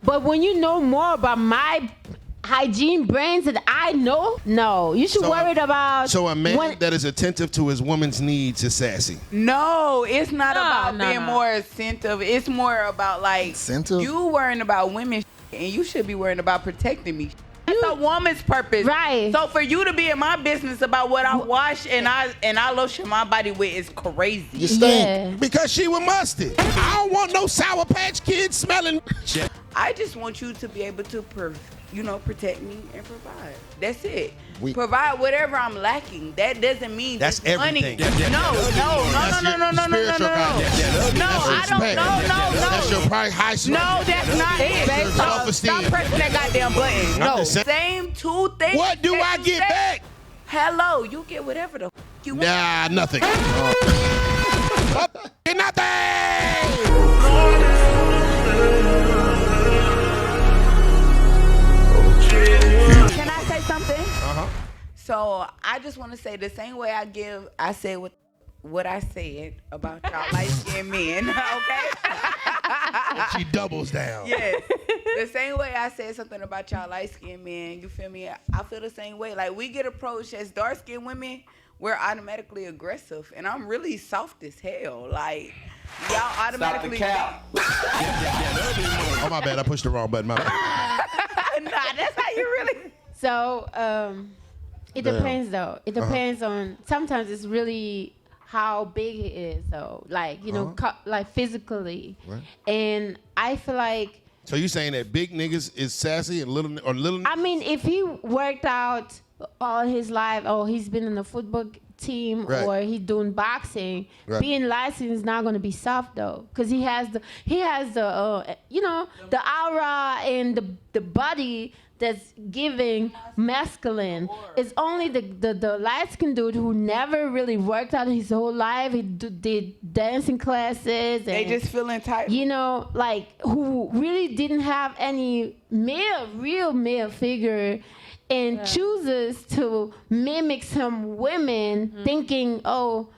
But when you know more about my hygiene brands that I know, no, you should worry about. So a man that is attentive to his woman's needs is sassy. No, it's not about being more attentive. It's more about like you worrying about women and you should be worrying about protecting me. That's a woman's purpose. Right. So for you to be in my business about what I wash and I lotion my body with is crazy. You stink. Because she was musty. I don't want no Sour Patch Kids smelling. I just want you to be able to protect me and provide. That's it. Provide whatever I'm lacking. That doesn't mean that's everything. No, I don't. No. That's your probably high school. No, that's not it. Stop pressing that goddamn button. No, same two things. What do I get back? Hello, you get whatever the f you want. Nah, nothing. Nothing. Can I say something? So I just want to say the same way I say what I said about y'all light-skinned men, okay? She doubles down. Yes. The same way I said something about y'all light-skinned men, you feel me? I feel the same way. Like, we get approached as dark-skinned women, we're automatically aggressive. And I'm really soft as hell. Like, y'all automatically... Stop the cap. Oh, my bad. I pushed the wrong button. My bad. Nah, that's how you really... So, it depends, though. It depends on... Sometimes it's really... how big it is, though, like like physically, right. And I feel like. So you saying that big niggas is sassy and little? I mean, if he worked out all his life, or he's been in the football team, right. Or he's doing boxing, right. Being licensed is not gonna be soft though, because he has the the aura and the body that's giving masculine. It's only the light-skinned dude who never really worked out his whole life. He did dancing classes. They just feel entitled. Like who really didn't have any real male figure, and chooses to mimic some women, thinking, oh,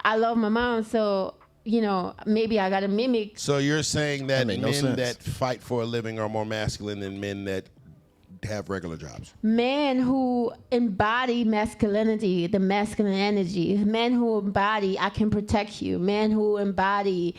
I love my mom, so maybe I gotta mimic. So you're saying that men that fight for a living are more masculine than men that have regular jobs? Men who embody masculinity, the masculine energy. Men who embody, I can protect you. Men who embody,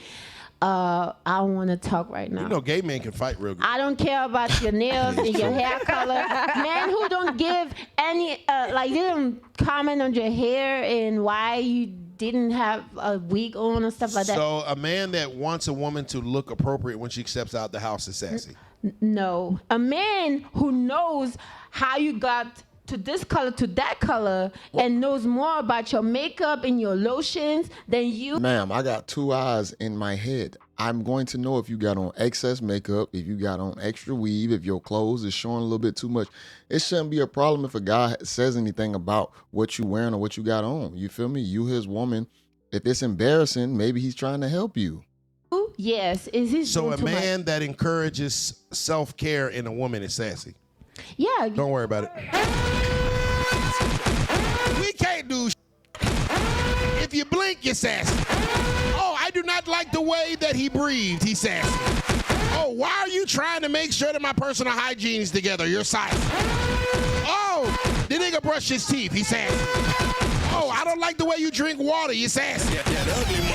I don't want to talk right now. You know, gay men can fight real good. I don't care about your nails and your hair color. Men who don't give any, they don't comment on your hair and why you didn't have a wig on and stuff like that. So a man that wants a woman to look appropriate when she steps out the house is sassy? No. A man who knows how you got to this color to that color and knows more about your makeup and your lotions than you. Ma'am, I got two eyes in my head. I'm going to know if you got on excess makeup, if you got on extra weave, if your clothes is showing a little bit too much. It shouldn't be a problem if a guy says anything about what you wearing or what you got on. You feel me? You his woman. If it's embarrassing, maybe he's trying to help you. Yes. Is he so a man that encourages self-care in a woman is sassy? Yeah. Don't worry about it. We can't do if you blink, you're sassy. Oh, I do not like the way that he breathed. He's sassy. Oh, why are you trying to make sure that my personal hygiene is together? You're sassy. Oh, the nigga brushed his teeth. He's sassy. Oh, I don't like the way you drink water. You're sassy.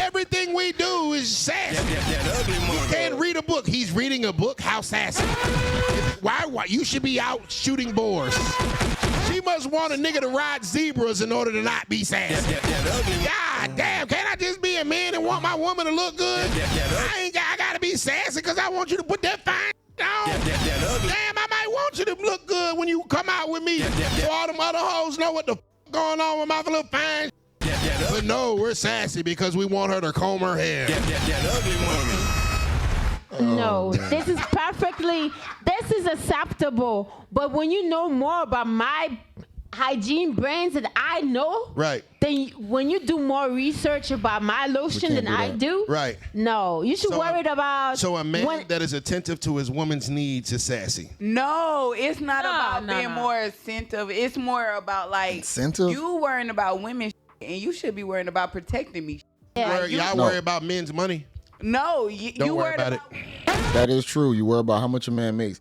Everything we do is sassy. You can't read a book. He's reading a book. How sassy. Why? You should be out shooting boars. She must want a nigga to ride zebras in order to not be sassy. God damn, can't I just be a man and want my woman to look good? I gotta be sassy because I want you to put that fine on. Damn, I might want you to look good when you come out with me. So all them other hoes know what the going on with my little fine. But no, we're sassy because we want her to comb her hair. No, this is acceptable. But when you know more about my hygiene brands that I know, right? Then when you do more research about my lotion than I do, right? No, you should worry about. So a man that is attentive to his woman's needs is sassy. No, it's not about being more attentive. It's more about like you worrying about women and you should be worrying about protecting me. Yeah, y'all worry about men's money. No, Don't you worry worried about it. That is true. You worry about how much a man makes.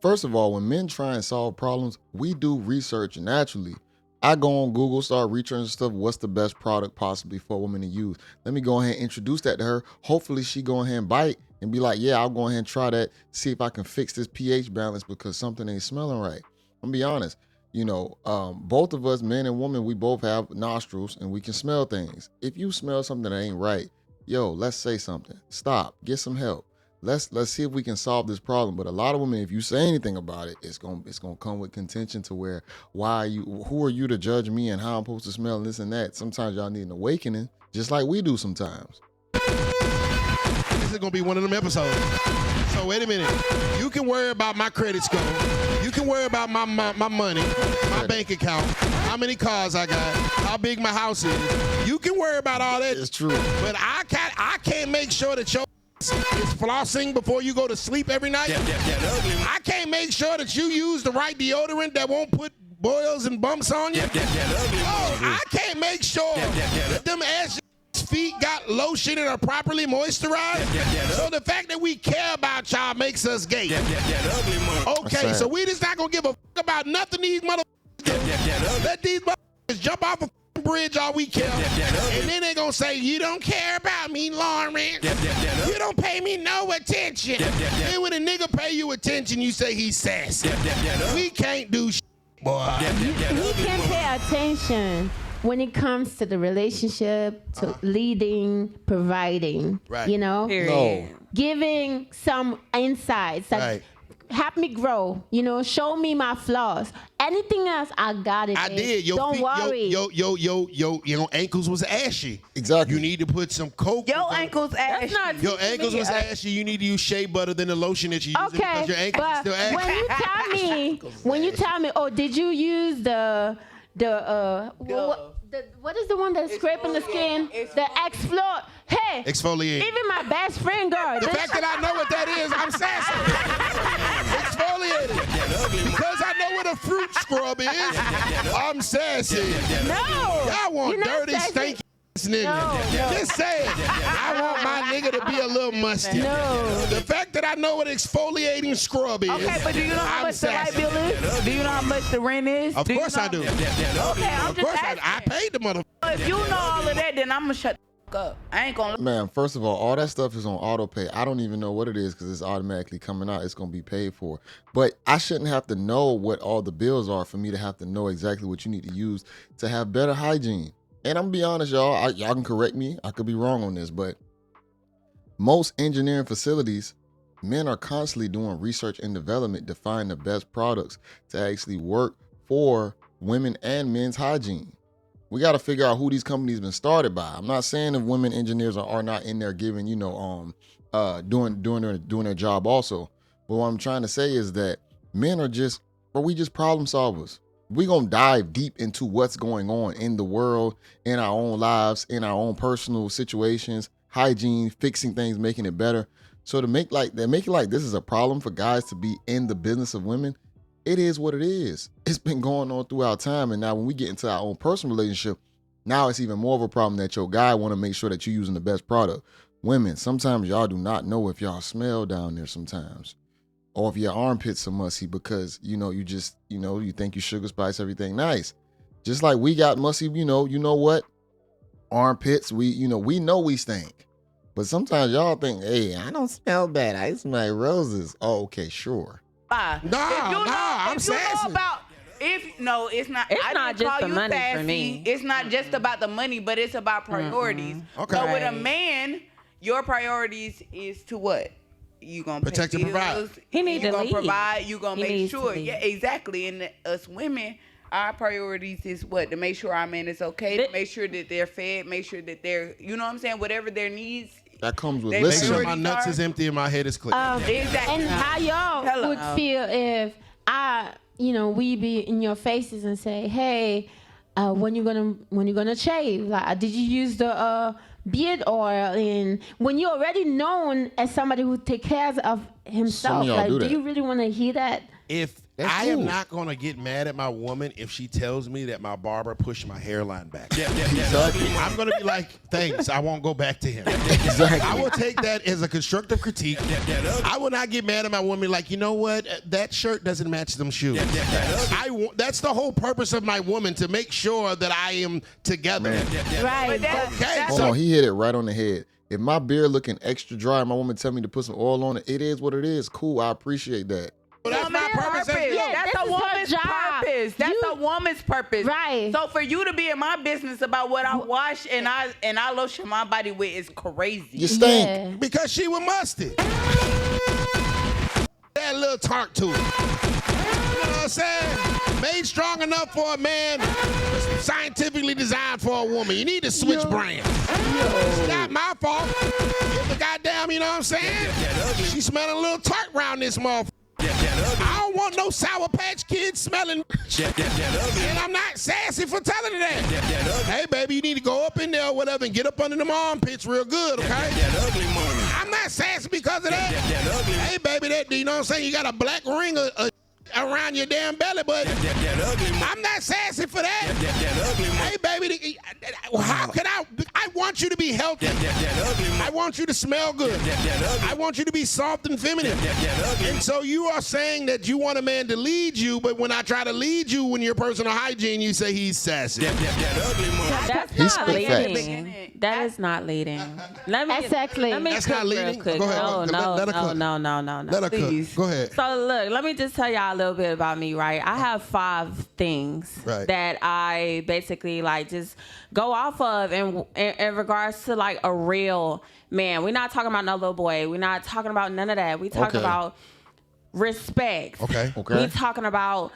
First of all, when men try and solve problems, we do research naturally. I go on Google, start researching stuff. What's the best product possibly for a woman to use? Let me go ahead and introduce that to her. Hopefully she go ahead and bite and be like, yeah, I'll go ahead and try that. See if I can fix this pH balance because something ain't smelling right. I'm gonna be honest. Both of us, men and women, we both have nostrils and we can smell things. If you smell something that ain't right, yo, let's say something. Stop. Get some help. Let's see if we can solve this problem. But a lot of women, if you say anything about it, it's gonna come with contention to where who are you to judge me and how I'm supposed to smell and this and that. Sometimes y'all need an awakening, just like we do sometimes. This is gonna be one of them episodes. So wait a minute. You can worry about my credit score. You can worry about my money, my bank account, how many cars I got, how big my house is. You can worry about all that. It's true. But I can't make sure that your is flossing before you go to sleep every night. I can't make sure that you use the right deodorant that won't put boils and bumps on you. I can't make sure that them ass feet got lotion and are properly moisturized. So the fact that we care about y'all makes us gay. Okay, so we just not gonna give a fuck about nothing these motherfuckers do. Let these motherfuckers jump off a bridge all we care. And then they gonna say, you don't care about me, Lauren. You don't pay me no attention. Then when a nigga pay you attention, you say he's sassy. We can't do shit, boy. He can pay attention when it comes to the relationship, to leading, providing, Right. No. giving some insights, like Right. help me grow, show me my flaws. Anything else, I got it. I babe. did. Your Don't feet, worry. your ankles was ashy. Exactly. You need to put some coke. Your ankles ashy. Your ankles was ashy. You need to use shea butter than the lotion that you use Okay, because your ankles are but still ashy. when you tell me, oh, did you use the what is the one that's scraping the skin? The Explore. Hey, Exfoliate. even my best friend, girl. The fact that I know what that is, I'm sassy. Exfoliated. Because I know what a fruit scrub is, I'm sassy. No. I want You're not dirty, sassy. stinky nigga. No. Just say it. I want my nigga to be a little musty. No. The fact that I know what exfoliating scrub is, Okay, but do you know how I'm much the light sassy. bill is? Do you know how much the rent is? Of course I do. Okay, I'm Of just course asking. I paid the mother. If you know all of that, then I'm gonna shut the fuck up. I ain't gonna. Man, first of all that stuff is on auto pay. I don't even know what it is because it's automatically coming out. It's going to be paid for. But I shouldn't have to know what all the bills are for me to have to know exactly what you need to use to have better hygiene. And I'm going to be honest, y'all. Y'all can correct me. I could be wrong on this, but most engineering facilities, men are constantly doing research and development to find the best products to actually work for women and men's hygiene. We got to figure out who these companies been started by. I'm not saying if women engineers are not in there giving, doing their job also. But what I'm trying to say is that men are we just problem solvers. We gonna dive deep into what's going on in the world, in our own lives, in our own personal situations, hygiene, fixing things, making it better. So to make it like this is a problem for guys to be in the business of women. It is what it is. It's been going on throughout time. And now when we get into our own personal relationship, now it's even more of a problem that your guy want to make sure that you're using the best product. Women, sometimes y'all do not know if y'all smell down there sometimes. Or if your armpits are musty because, you think you sugar spice everything nice. Just like we got musty, you know what? Armpits, we know we stink. But sometimes y'all think, hey, I don't smell bad. I smell like roses. Oh, okay, sure. I'm sassy. It's not. It's I not didn't just call the you money for sassy. me. It's not just about the money, but it's about priorities. Okay. So with a Right. man, your priorities is to what? You gonna Protect pay and provide. bills, He need you to gonna lead. provide. You gonna He make needs to sure. lead. Yeah, exactly. And us women, our priorities is what? To make sure our man is okay. To But- make sure that they're fed. Make sure that they're, whatever their needs. That comes with They Make listening. sure Listen. my nuts is empty and my head is clear. Exactly. And how y'all Hello. would feel if we be in your faces and say, hey, when you gonna shave? Like, did you use the beard oil? And when you're already known as somebody who take care of himself, y'all like, do do that. you really want to hear that? If That's I cool. am not gonna get mad at my woman if she tells me that my barber pushed my hairline back. Exactly. I'm gonna be like, thanks, I won't go back to him. Exactly. I will take that as a constructive critique. I will not get mad at my woman like, you know what? That shirt doesn't match them shoes. That's the whole purpose of my woman, to make sure that I am together. Right. Okay. Hold on, he hit it right on the head. If my beard looking extra dry and my woman tell me to put some oil on it, it is what it is. Cool, I appreciate that. Well, that's my purpose. Yeah, That's this a is her woman's job. purpose. That's a woman's purpose. Right. So for you to be in my business about what I wash and I lotion my body with is crazy. You stink. Yeah. Because she was mustard. That little tart to it. You know what I'm saying? Made strong enough for a man, scientifically designed for a woman. You need to switch brands. It's not my fault. If the goddamn, you know what I'm saying? She smelling a little tart around this motherfucker. I don't want no Sour Patch Kids smelling. And I'm not sassy for telling her that. Hey, baby, you need to go up in there or whatever and get up under them armpits real good, okay? I'm not sassy because of that. Hey, baby, that, you know what I'm saying? You got a black ring around your damn belly, but I'm not sassy for that. Hey, baby, how can I want you to be healthy. I want you to smell good. I want you to be soft and feminine. And so you are saying that you want a man to lead you, but when I try to lead you in your personal hygiene, you say he's sassy. That's He not spit leading. That is not leading. Let me Exactly. Let me That's cook not real leading? quick. Go ahead. No, Let her cook. no. Let her Please. cook. Go ahead. So look, let me just tell y'all a little bit about me, right? I have 5 things Right. that I basically like just go off of in regards to like a real man. We're not talking about no little boy. We're not talking about none of that. We talking Okay. about respect. Okay. We talking about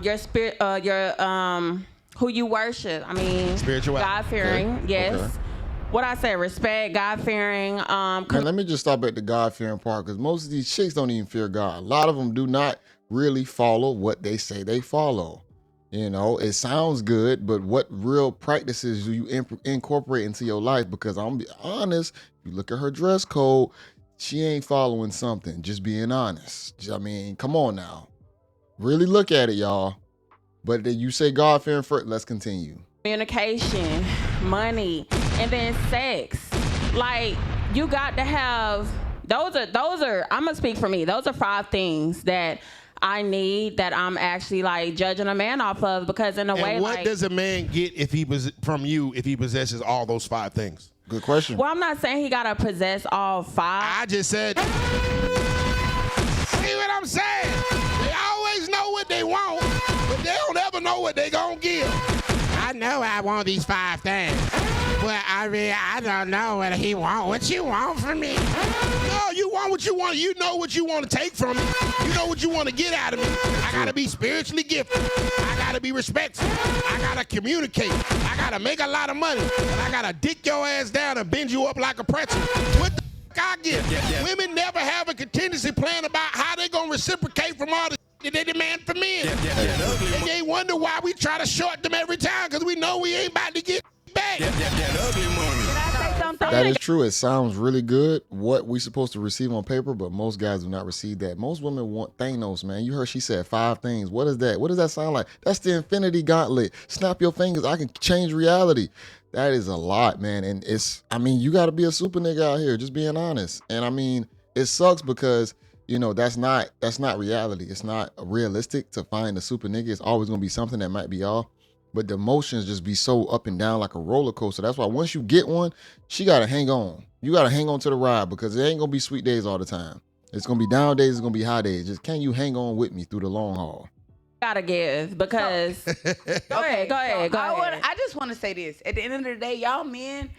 your spirit, who you worship. I mean, Spirituality. God fearing. Okay. Yes. Okay. What I say, respect, God fearing. Man, let me just stop at the God-fearing part, because most of these chicks don't even fear God. A lot of them do not really follow what they say they follow. You know, it sounds good, but what real practices do you incorporate into your life? Because I'm gonna be honest, you look at her dress code, she ain't following something. Just being honest. I mean, come on now. Really look at it, y'all. But then you say God-fearing first. Let's continue. Communication, money, and then sex. Like, you got to have those are I'm gonna speak for me. Those are 5 things that I need, that I'm actually like judging a man off of, because in a way, And what like, does a man get if he possesses all those 5 things? Good question. well, I'm not saying he gotta possess all 5. I just said, see what I'm saying? They always know what they want, but they don't ever know what they gonna give. I know I want these 5 things, but I don't know what he want. What you want from me? No, you want what you want. You know what you want to take from me. You know what you want to get out of me. I gotta be spiritually gifted. I gotta be respectful. I gotta communicate. I gotta make a lot of money. And I gotta dick your ass down and bend you up like a pretzel. What the I get? Women never have a contingency plan about how they gonna reciprocate from all the that they demand from men. And they wonder why we try to short them every time, because we know we ain't about to get back. Can I say something? That is true. It sounds really good, what we supposed to receive on paper, but most guys do not receive that. Most women want Thanos, man. You heard she said 5 things. What is that? What does that sound like? That's the Infinity Gauntlet. Snap your fingers. I can change reality. That is a lot, man. And you got to be a super nigga out here, just being honest. And I mean, it sucks because, you know, that's not reality. It's not realistic to find a super nigga. It's always going to be something that might be off. But the emotions just be so up and down like a roller coaster. That's why once you get one, she got to hang on. You got to hang on to the ride, because it ain't going to be sweet days all the time. It's going to be down days. It's going to be high days. Just can you hang on with me through the long haul? Gotta give, because go ahead. I just want to say this. At the end of the day, y'all men,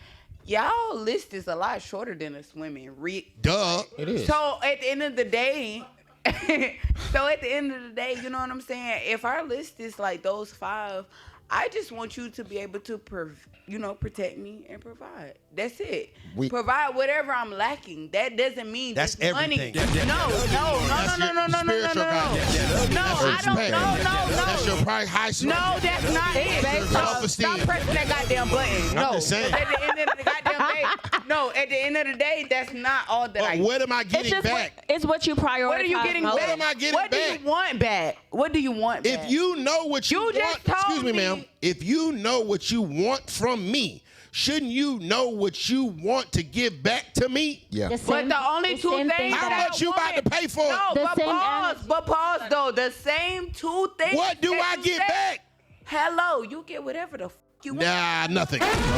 y'all list is a lot shorter than us women. Duh. It is. So at the end of the day, you know what I'm saying? If our list is like those 5, I just want you to be able to, protect me and provide. That's it. We- Provide whatever I'm lacking. That doesn't mean That's just money. everything. No. That's your spiritual guidance. No, I don't. No. That's your probably high school. No, that's not it. Self-esteem. Stop pressing that goddamn button. No. I'm just saying. At the end of the goddamn day, at the end of the day, that's not all that I. But what am I It's getting just back? it's what you prioritize. What are you getting most. back? am I getting What do back? you want back? What do you want back? If you know what you, You want, just told excuse me, me- ma'am. If you know what you want from me, shouldn't you know what you want to give back to me? Yeah. But the only two things How that much you about to pay for it? No, The but same pause. But pause though. The same two things. What do that I you get said. back? Hello, you get whatever the f you want. Nah, nothing. Nothing.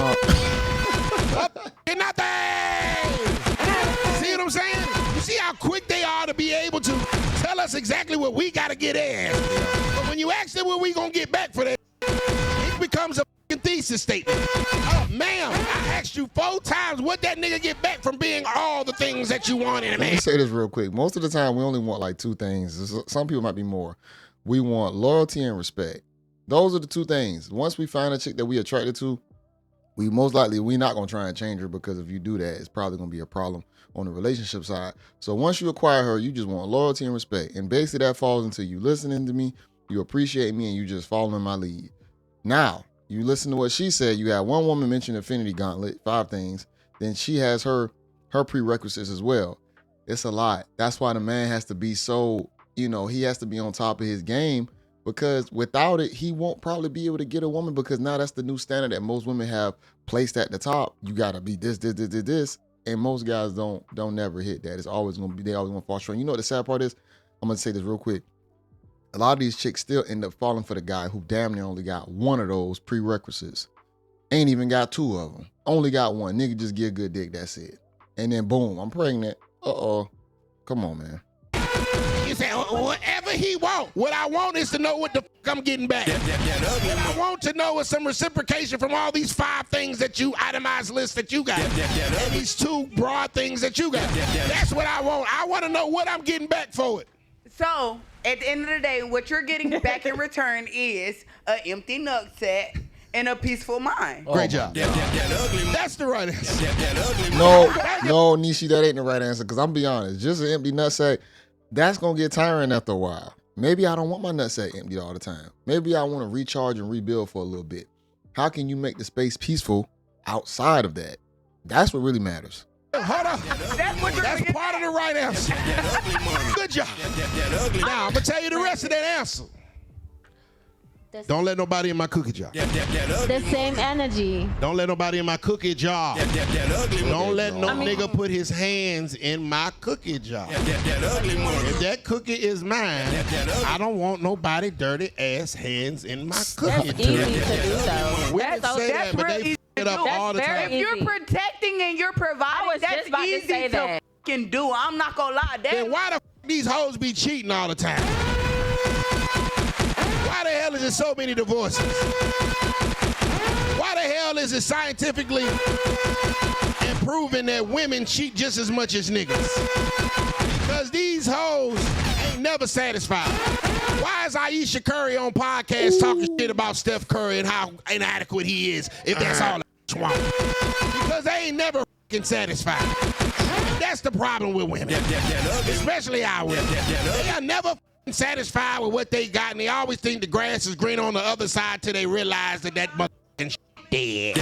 See what I'm saying? You see how quick they are to be able to tell us exactly what we got to get in. But when you ask them what we gonna get back for that, it becomes a fucking thesis statement. Oh, ma'am, I asked you 4 times what that nigga get back from being all the things that you want in a Let me man. say this real quick. Most of the time, we only want like 2 things. Some people might be more. We want loyalty and respect. Those are the 2 things. Once we find a chick that we attracted to, we most likely we're not gonna try and change her, because if you do that, it's probably gonna be a problem on the relationship side. So once you acquire her, you just want loyalty and respect, and basically that falls into you listening to me, you appreciate me, and you just following my lead. Now you listen to what she said. You had one woman mention Infinity Gauntlet, 5 things. Then she has her prerequisites as well. It's a lot. That's why the man has to be so, he has to be on top of his game, because without it, he won't probably be able to get a woman, because now that's the new standard that most women have placed at the top. You gotta be this, and most guys don't never hit that. It's always gonna be, they always gonna fall short. You know what the sad part is? I'm gonna say this real quick. A lot of these chicks still end up falling for the guy who damn near only got one of those prerequisites. Ain't even got 2 of them. Only got one. Nigga just get good dick, that's it. And then boom, I'm pregnant. Uh-oh. Come on, man. You say whatever he want. What I want is to know what the fuck I'm getting back. What I want to know is some reciprocation from all these 5 things that you itemized list that you got, and these 2 broad things that you got. That's what I want. I want to know what I'm getting back for it. So at the end of the day, what you're getting back in return is an empty nutsack and a peaceful mind. Great job. That's the right answer. No, Nishi, that ain't the right answer. Because I'm be honest, just an empty nutsack, that's gonna get tiring after a while. Maybe I don't want my nutsack empty all the time. Maybe I want to recharge and rebuild for a little bit. How can you make the space peaceful outside of that? That's what really matters. Hold on. That's part of the right answer. Good job. Now, I'm going to tell you the rest of that answer. Don't let nobody in my cookie jar. The same energy. Don't let nobody in my cookie jar. Don't let no nigga put his hands in my cookie jar. If that cookie is mine, I don't want nobody dirty ass hands in my cookie That's easy jar. to do though. Women say that, but they f it up all the very time. If you're easy. protecting and you're providing, I was that's just about to easy say to that. fucking do. I'm not gonna lie. Then why the f these hoes be cheating all the time? Why the hell is there so many divorces? Why the hell is it scientifically proven that women cheat just as much as niggas? Because these hoes ain't never satisfied. Why is Aisha Curry on podcast talking shit about Steph Curry and how inadequate he is if that's all that want? Because they ain't never fucking satisfied. And that's the problem with women. Especially our women. They are never satisfied with what they got, and they always think the grass is green on the other side till they realize that motherfucking dead.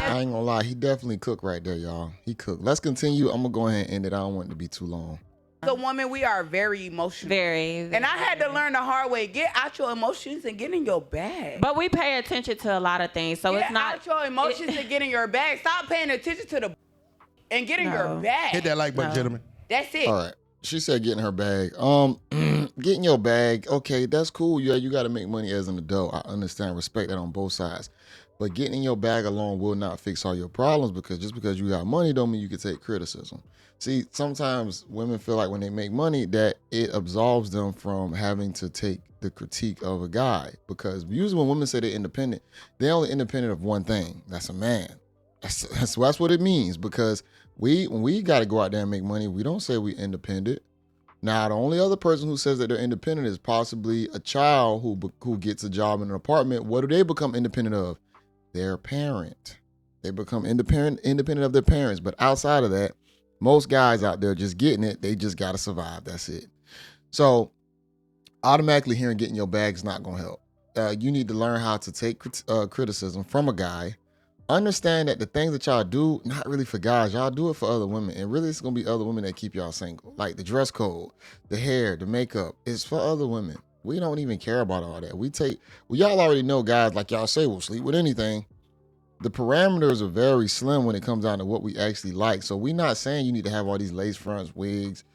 I ain't gonna lie, he definitely cooked right there, y'all. He cooked. Let's continue. I'm gonna go ahead and end it. I don't want it to be too long. The woman, we are very emotional. Very. And I had to learn the hard way. Get out your emotions and get in your bag. But we pay attention to a lot of things, so Get it's not. out your emotions and get in your bag. Stop paying attention to the and get in your bag. Hit that like button, gentlemen. That's it. All right. She said get in her bag. Get in your bag. Okay, that's cool. Yeah, you got to make money as an adult. I understand, respect that on both sides. But getting in your bag alone will not fix all your problems, because just because you got money don't mean you can take criticism. See, sometimes women feel like when they make money that it absolves them from having to take the critique of a guy, because usually when women say they're independent, they're only independent of one thing. That's a man. That's what it means, because when we got to go out there and make money, we don't say we're independent. Now, the only other person who says that they're independent is possibly a child who gets a job in an apartment. What do they become independent of? Their parent. They become independent of their parents. But outside of that, most guys out there just getting it. They just got to survive. That's it. So automatically hearing getting your bag is not going to help. You need to learn how to take criticism from a guy. Understand that the things that y'all do, not really for guys, y'all do it for other women. And really, it's going to be other women that keep y'all single. Like the dress code, the hair, the makeup. It's for other women. We don't even care about all that. Y'all already know guys, like y'all say, will sleep with anything. The parameters are very slim when it comes down to what we actually like. So we're not saying you need to have all these lace fronts, wigs,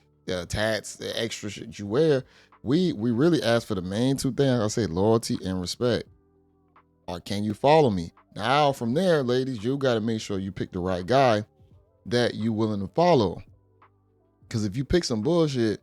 tats, the extra shit you wear. We really ask for the main two things. I say loyalty and respect. Or can you follow me? Now, from there, ladies, you got to make sure you pick the right guy that you willing to follow. Because if you pick some bullshit,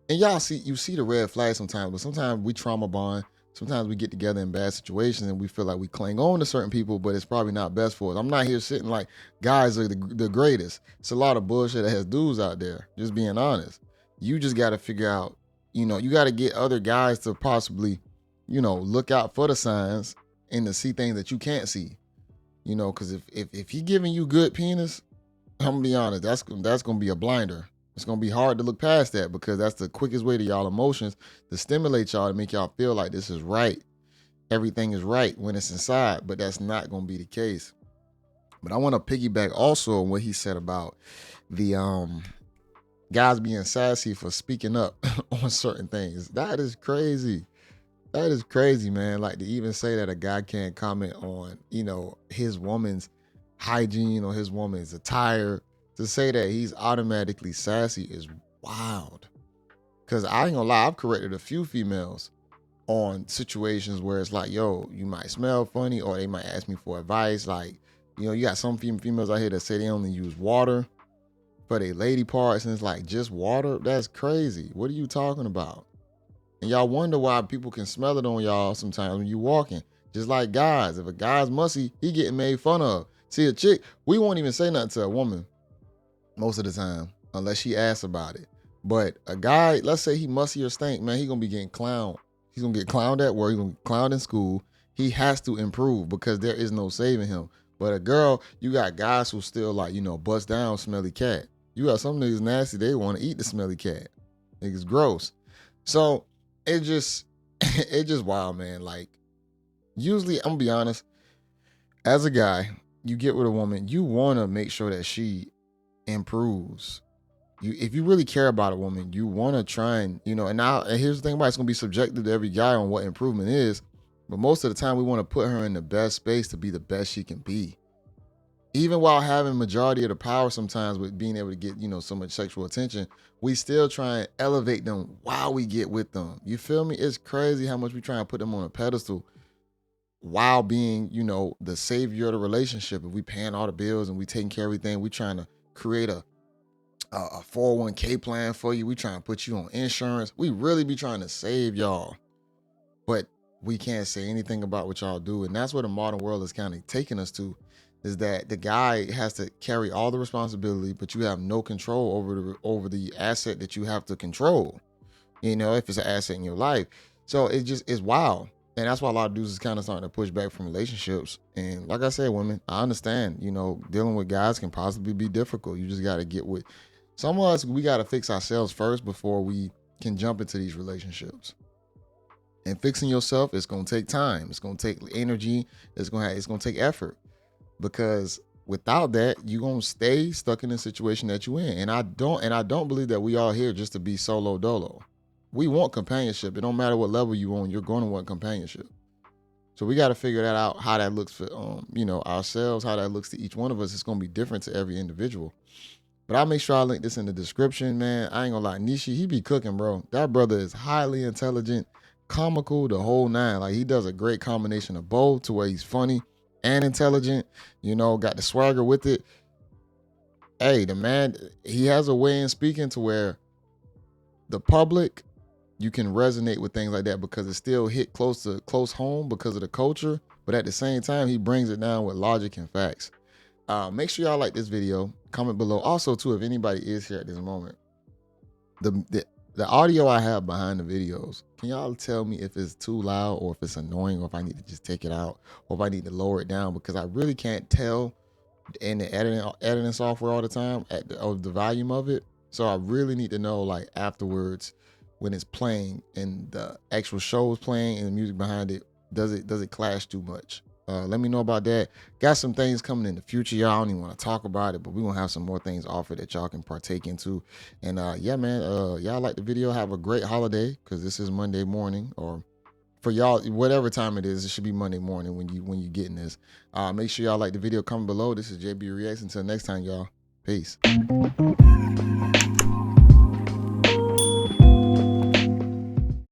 and you see the red flag sometimes, but sometimes we trauma bond. Sometimes we get together in bad situations and we feel like we cling on to certain people, but it's probably not best for us. I'm not here sitting like guys are the greatest. It's a lot of bullshit that has dudes out there, just being honest. You just got to figure out, you got to get other guys to possibly, look out for the signs and to see things that you can't see, because if he giving you good penis, I'm gonna be honest, that's gonna be a blinder. It's gonna be hard to look past that because that's the quickest way to y'all emotions to stimulate y'all to make y'all feel like this is right, everything is right when it's inside, but that's not gonna be the case. But I want to piggyback also on what he said about the guys being sassy for speaking up on certain things. That is crazy. That is crazy, man. Like to even say that a guy can't comment on, his woman's hygiene or his woman's attire, to say that he's automatically sassy is wild. Because I ain't gonna lie, I've corrected a few females on situations where it's like, yo, you might smell funny, or they might ask me for advice. Like, you got some females out here that say they only use water for their lady parts, and it's like, just water? That's crazy. What are you talking about? And y'all wonder why people can smell it on y'all sometimes when you walking. Just like guys. If a guy's musty, he getting made fun of. See, a chick, we won't even say nothing to a woman most of the time, unless she asks about it. But a guy, let's say he musty or stink, man, he gonna be getting clowned. He's gonna get clowned at work, he's gonna get clowned in school. He has to improve because there is no saving him. But a girl, you got guys who still like, bust down smelly cat. You got some niggas nasty, they want to eat the smelly cat. Niggas gross. So it just wild, man. Like, usually, I'm gonna be honest, as a guy, you get with a woman, you want to make sure that she improves. If you really care about a woman, you want to try and, and here's the thing about it, it's going to be subjective to every guy on what improvement is. But most of the time, we want to put her in the best space to be the best she can be. Even while having majority of the power sometimes with being able to get, so much sexual attention, we still try and elevate them while we get with them. You feel me? It's crazy how much we try and put them on a pedestal while being, the savior of the relationship. If we paying all the bills and we taking care of everything, we trying to create a 401k plan for you. We trying to put you on insurance. We really be trying to save y'all. But we can't say anything about what y'all do. And that's where the modern world is kind of taking us to, is that the guy has to carry all the responsibility, but you have no control over the asset that you have to control, if it's an asset in your life. So it's wild. And that's why a lot of dudes is kind of starting to push back from relationships. And like I said, women, I understand, dealing with guys can possibly be difficult. You just got to get with some of us. We got to fix ourselves first before we can jump into these relationships. And fixing yourself, it's going to take time. It's going to take energy. It's going to take effort, because without that, you're going to stay stuck in the situation that you're in. And I don't believe that we all here just to be solo dolo. We want companionship. It don't matter what level you on, you're going to want companionship. So we got to figure that out, how that looks for, ourselves, how that looks to each one of us. It's going to be different to every individual. But I'll make sure I link this in the description, man. I ain't gonna lie, Nishi, he be cooking, bro. That brother is highly intelligent, comical, the whole nine. Like, he does a great combination of both, to where he's funny and intelligent, got the swagger with it. Hey, the man, he has a way in speaking to where the public, you can resonate with things like that because it still hit close home because of the culture. But at the same time, he brings it down with logic and facts. Make sure y'all like this video, comment below. Also, too, if anybody is here at this moment, the the audio I have behind the videos, can y'all tell me if it's too loud or if it's annoying or if I need to just take it out or if I need to lower it down? Because I really can't tell in the editing software all the time of the volume of it. So I really need to know, like, afterwards when it's playing and the actual show is playing and the music behind it, does it clash too much? Let me know about that. Got some things coming in the future, y'all. I don't even want to talk about it, but we're gonna have some more things offered that y'all can partake into. And yeah, man, y'all like the video, have a great holiday, because this is Monday morning, or for y'all, whatever time it is, it should be Monday morning when you getting this. Make sure y'all like the video, comment below. This is JayBReacts. Until next time, y'all. Peace.